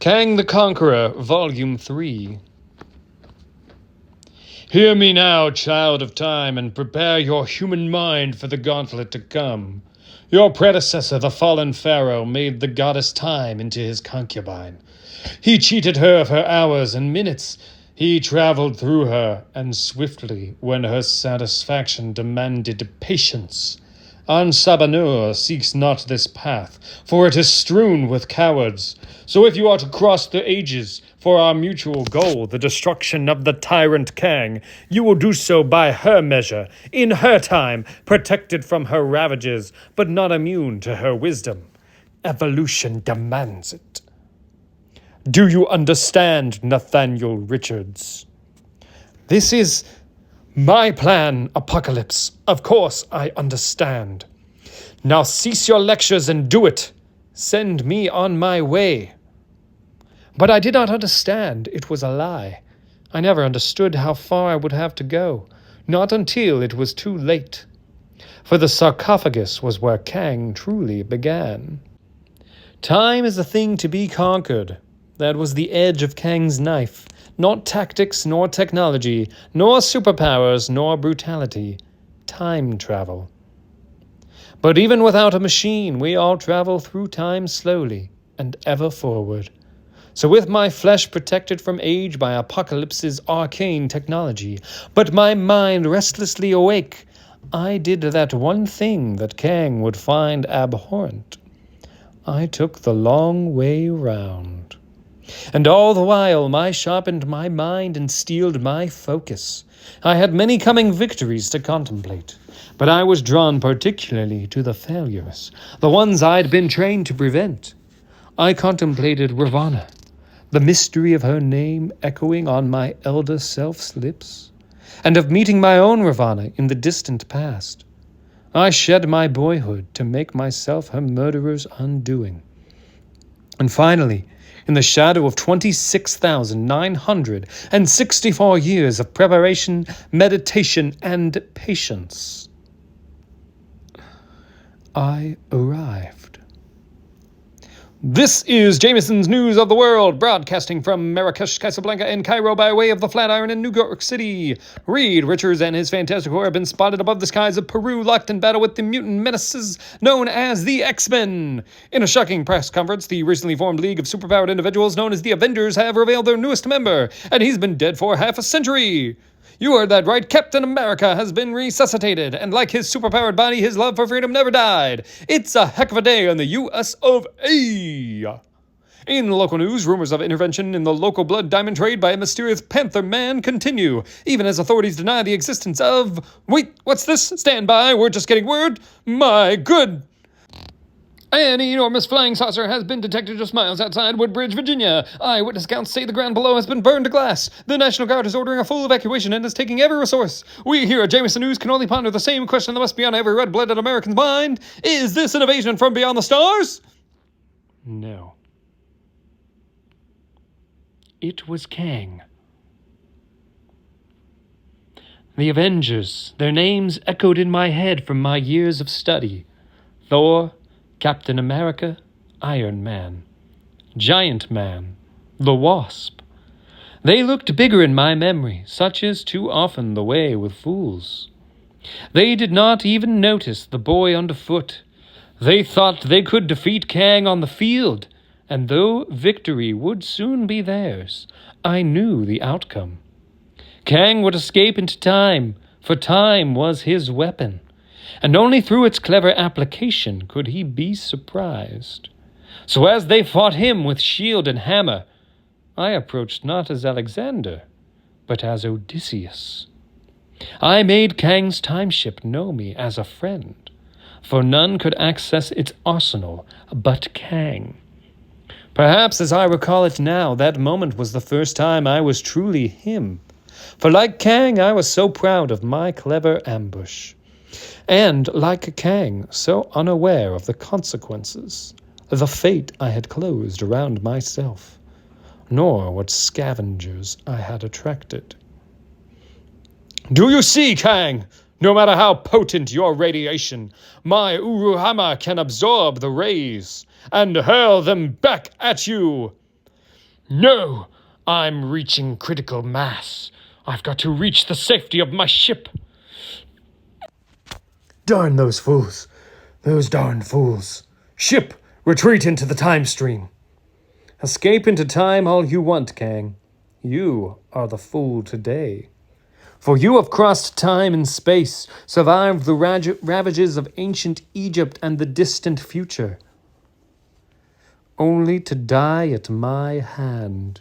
Kang the Conqueror, Volume 3. Hear me now, child of time, and prepare your human mind for the gauntlet to come. Your predecessor, the fallen pharaoh, made the goddess Time into his concubine. He cheated her of her hours and minutes. He traveled through her, and swiftly, when her satisfaction demanded patience. Ansabanur seeks not this path, for it is strewn with cowards. So if you are to cross the ages for our mutual goal, the destruction of the tyrant Kang, you will do so by her measure, in her time, protected from her ravages, but not immune to her wisdom. Evolution demands it. Do you understand, Nathaniel Richards? This is my plan, Apocalypse. Of course I understand. Now cease your lectures and do it. Send me on my way. But I did not understand. It was a lie. I never understood how far I would have to go. Not until it was too late. For the sarcophagus was where Kang truly began. Time is a thing to be conquered. That was the edge of Kang's knife. Not tactics, nor technology, nor superpowers, nor brutality. Time travel. But even without a machine, we all travel through time slowly and ever forward. So with my flesh protected from age by Apocalypse's arcane technology, but my mind restlessly awake, I did that one thing that Kang would find abhorrent. I took the long way round. And all the while I sharpened my mind and steeled my focus. I had many coming victories to contemplate, but I was drawn particularly to the failures, the ones I'd been trained to prevent. I contemplated Ravana, the mystery of her name echoing on my elder self's lips, and of meeting my own Ravana in the distant past. I shed my boyhood to make myself her murderer's undoing. And finally, in the shadow of 26,964 years of preparation, meditation, and patience, I arrived. This is Jameson's News of the World, broadcasting from Marrakesh, Casablanca, and Cairo by way of the Flatiron in New York City. Reed Richards and his Fantastic Four have been spotted above the skies of Peru, locked in battle with the mutant menaces known as the X-Men. In a shocking press conference, the recently formed League of Superpowered Individuals known as the Avengers have revealed their newest member, and he's been dead for half a century. You heard that right. Captain America has been resuscitated, and like his superpowered body, his love for freedom never died. It's a heck of a day in the U.S. of A. In local news, rumors of intervention in the local blood diamond trade by a mysterious Panther Man continue, even as authorities deny the existence of... Wait, what's this? Stand by, we're just getting word. My good... An enormous flying saucer has been detected just miles outside Woodbridge, Virginia. Eyewitness accounts say the ground below has been burned to glass. The National Guard is ordering a full evacuation and is taking every resource. We here at Jameson News can only ponder the same question that must be on every red-blooded American's mind. Is this an invasion from beyond the stars? No. It was Kang. The Avengers, their names echoed in my head from my years of study. Thor, Captain America, Iron Man, Giant Man, the Wasp. They looked bigger in my memory, such is too often the way with fools. They did not even notice the boy underfoot. They thought they could defeat Kang on the field, and though victory would soon be theirs, I knew the outcome. Kang would escape into time, for time was his weapon. And only through its clever application could he be surprised. So as they fought him with shield and hammer, I approached not as Alexander, but as Odysseus. I made Kang's timeship know me as a friend, for none could access its arsenal but Kang. Perhaps, as I recall it now, that moment was the first time I was truly him. For like Kang, I was so proud of my clever ambush. And, like Kang, so unaware of the consequences, the fate I had closed around myself, nor what scavengers I had attracted. Do you see, Kang? No matter how potent your radiation, my Uruhama can absorb the rays and hurl them back at you. No! I'm reaching critical mass. I've got to reach the safety of my ship. Darn those fools. Those darn fools. Ship, retreat into the time stream. Escape into time all you want, Kang. You are the fool today. For you have crossed time and space, survived the ravages of ancient Egypt and the distant future, only to die at my hand.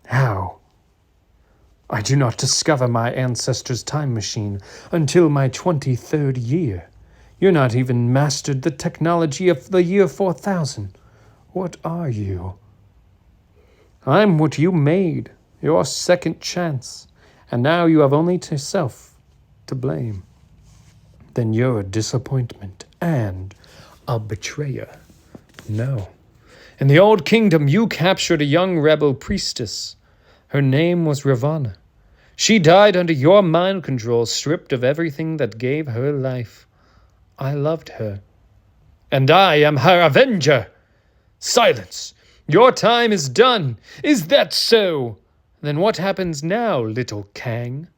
How? I do not discover my ancestors' time machine until my 23rd year. You're not even mastered the technology of the year 4000. What are you? I'm what you made, your second chance, and now you have only yourself to blame. Then you're a disappointment and a betrayer. No. In the Old Kingdom, you captured a young rebel priestess. Her name was Ravana. She died under your mind control, stripped of everything that gave her life. I loved her. And I am her avenger. Silence! Your time is done. Is that so? Then what happens now, little Kang?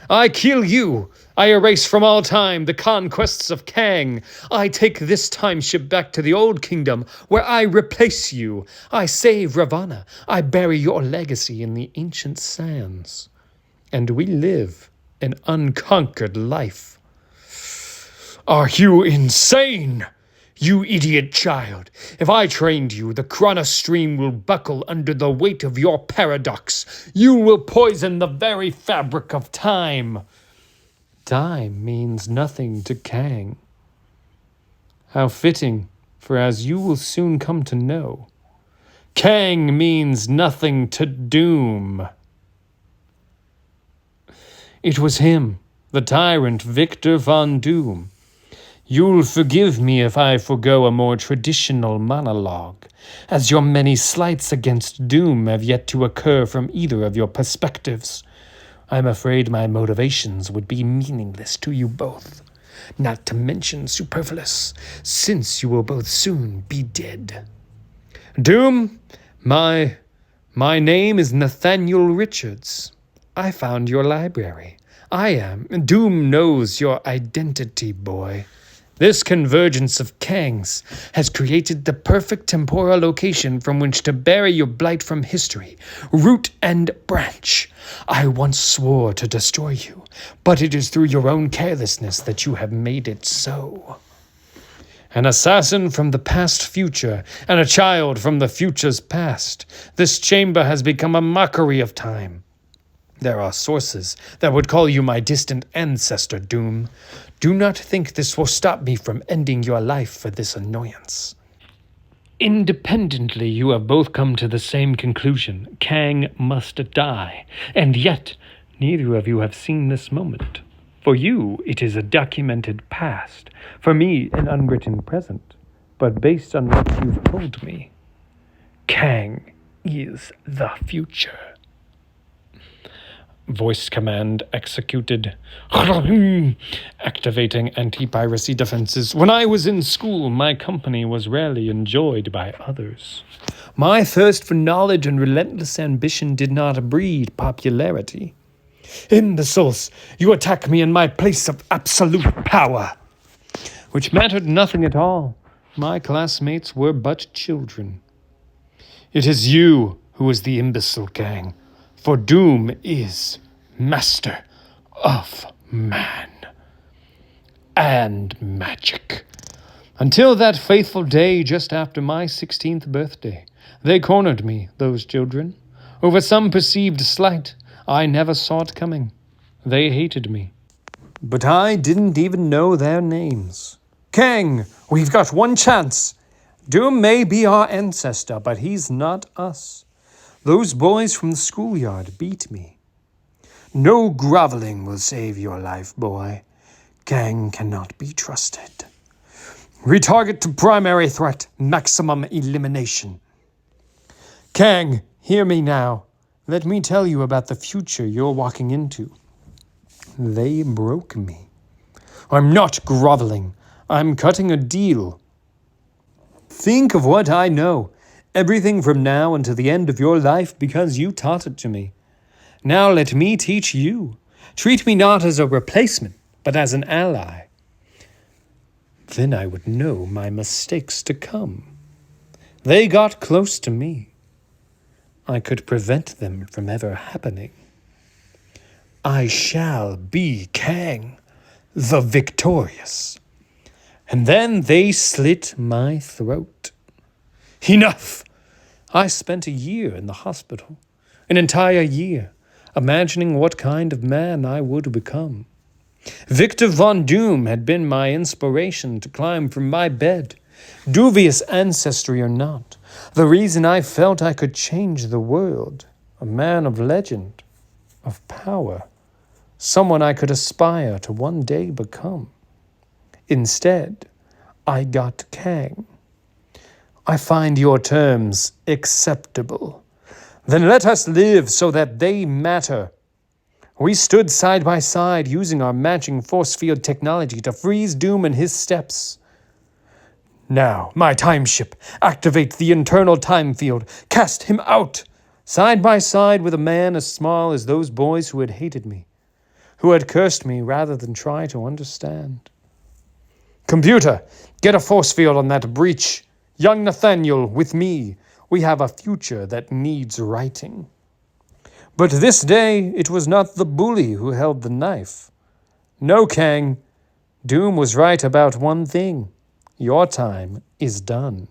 I kill you. I erase from all time the conquests of Kang. I take this time ship back to the Old Kingdom, where I replace you. I save Ravana. I bury your legacy in the ancient sands. And we live an unconquered life. Are you insane? You idiot child. If I trained you, the chronostream will buckle under the weight of your paradox. You will poison the very fabric of time. Time means nothing to Kang. How fitting, for as you will soon come to know, Kang means nothing to Doom. It was him, the tyrant Victor von Doom. You'll forgive me if I forgo a more traditional monologue, as your many slights against Doom have yet to occur from either of your perspectives. I'm afraid my motivations would be meaningless to you both, not to mention superfluous, since you will both soon be dead. Doom, my name is Nathaniel Richards. I found your library. Doom knows your identity, boy. This convergence of Kangs has created the perfect temporal location from which to bury your blight from history, root and branch. I once swore to destroy you, but it is through your own carelessness that you have made it so. An assassin from the past future, and a child from the future's past. This chamber has become a mockery of time. There are sources that would call you my distant ancestor, Doom. Do not think this will stop me from ending your life for this annoyance. Independently, you have both come to the same conclusion. Kang must die. And yet, neither of you have seen this moment. For you, it is a documented past. For me, an unwritten present. But based on what you've told me, Kang is the future. Voice command executed. Activating anti-piracy defenses. When I was in school, my company was rarely enjoyed by others. My thirst for knowledge and relentless ambition did not breed popularity. Imbeciles, you attack me in my place of absolute power. Which mattered nothing at all. My classmates were but children. It is you who is the imbecile, Kang. For Doom is master of man and magic. Until that fateful day just after my 16th birthday, they cornered me, those children. Over some perceived slight, I never saw it coming. They hated me. But I didn't even know their names. Kang, we've got one chance. Doom may be our ancestor, but he's not us. Those boys from the schoolyard beat me. No groveling will save your life, boy. Kang cannot be trusted. Retarget to primary threat, maximum elimination. Kang, hear me now. Let me tell you about the future you're walking into. They broke me. I'm not groveling. I'm cutting a deal. think of what I know. Everything from now until the end of your life because you taught it to me. Now let me teach you. Treat me not as a replacement, but as an ally. Then I would know my mistakes to come. They got close to me. I could prevent them from ever happening. I shall be Kang, the victorious. And then they slit my throat. Enough! I spent a year in the hospital, an entire year, imagining what kind of man I would become. Victor Von Doom had been my inspiration to climb from my bed. Dubious ancestry or not, the reason I felt I could change the world, a man of legend, of power, someone I could aspire to one day become. Instead, I got Kang. I find your terms acceptable. Then let us live so that they matter. We stood side by side using our matching force field technology to freeze Doom in his steps. Now, my time ship, activate the internal time field. Cast him out, side by side with a man as small as those boys who had hated me, who had cursed me rather than try to understand. Computer, get a force field on that breach. Young Nathaniel, with me. We have a future that needs writing. But this day, it was not the bully who held the knife. No, Kang. Doom was right about one thing. Your time is done.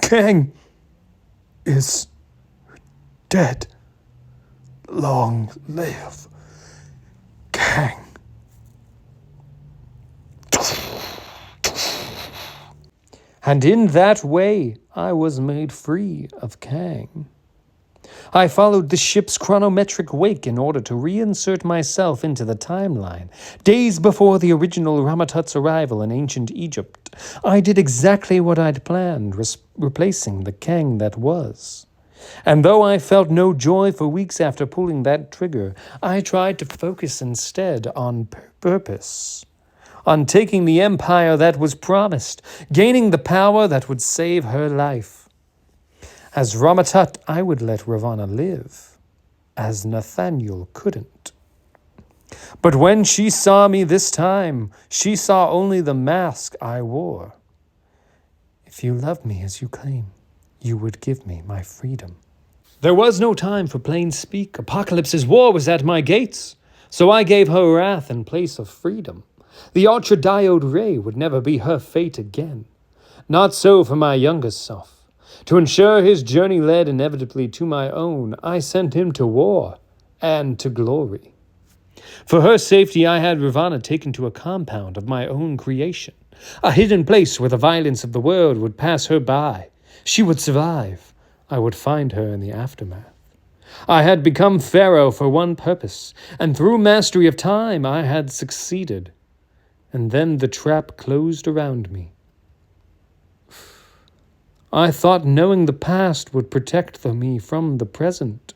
Kang is dead. Long live Kang. And in that way, I was made free of Kang. I followed the ship's chronometric wake in order to reinsert myself into the timeline. Days before the original Ramatut's arrival in ancient Egypt, I did exactly what I'd planned, replacing the Kang that was. And though I felt no joy for weeks after pulling that trigger, I tried to focus instead on purpose. On taking the empire that was promised, gaining the power that would save her life. As Ramatut, I would let Ravana live, as Nathaniel couldn't. But when she saw me this time, she saw only the mask I wore. If you love me as you claim, you would give me my freedom. There was no time for plain speak. Apocalypse's war was at my gates, so I gave her wrath in place of freedom. The ultra-diode ray would never be her fate again. Not so for my youngest self. To ensure his journey led inevitably to my own, I sent him to war and to glory. For her safety, I had Ravana taken to a compound of my own creation, a hidden place where the violence of the world would pass her by. She would survive. I would find her in the aftermath. I had become Pharaoh for one purpose, and through mastery of time, I had succeeded. And then the trap closed around me. I thought knowing the past would protect me from the present.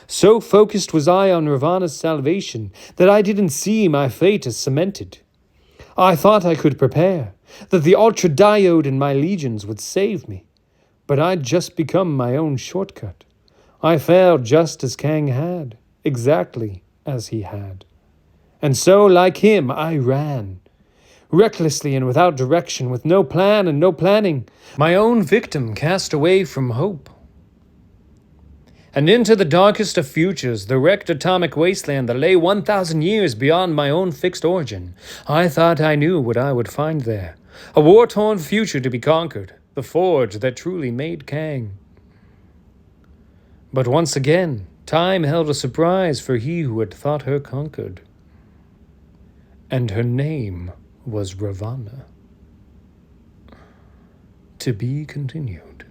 So focused was I on Ravana's salvation that I didn't see my fate as cemented. I thought I could prepare, that the ultra-diode in my legions would save me. But I'd just become my own shortcut. I failed just as Kang had, exactly as he had. And so, like him, I ran. Recklessly and without direction, with no plan and no planning, my own victim cast away from hope. And into the darkest of futures, the wrecked atomic wasteland that lay 1,000 years beyond my own fixed origin, I thought I knew what I would find there. A war-torn future to be conquered, the forge that truly made Kang. But once again, time held a surprise for he who had thought her conquered. And her name was Ravana. To be continued.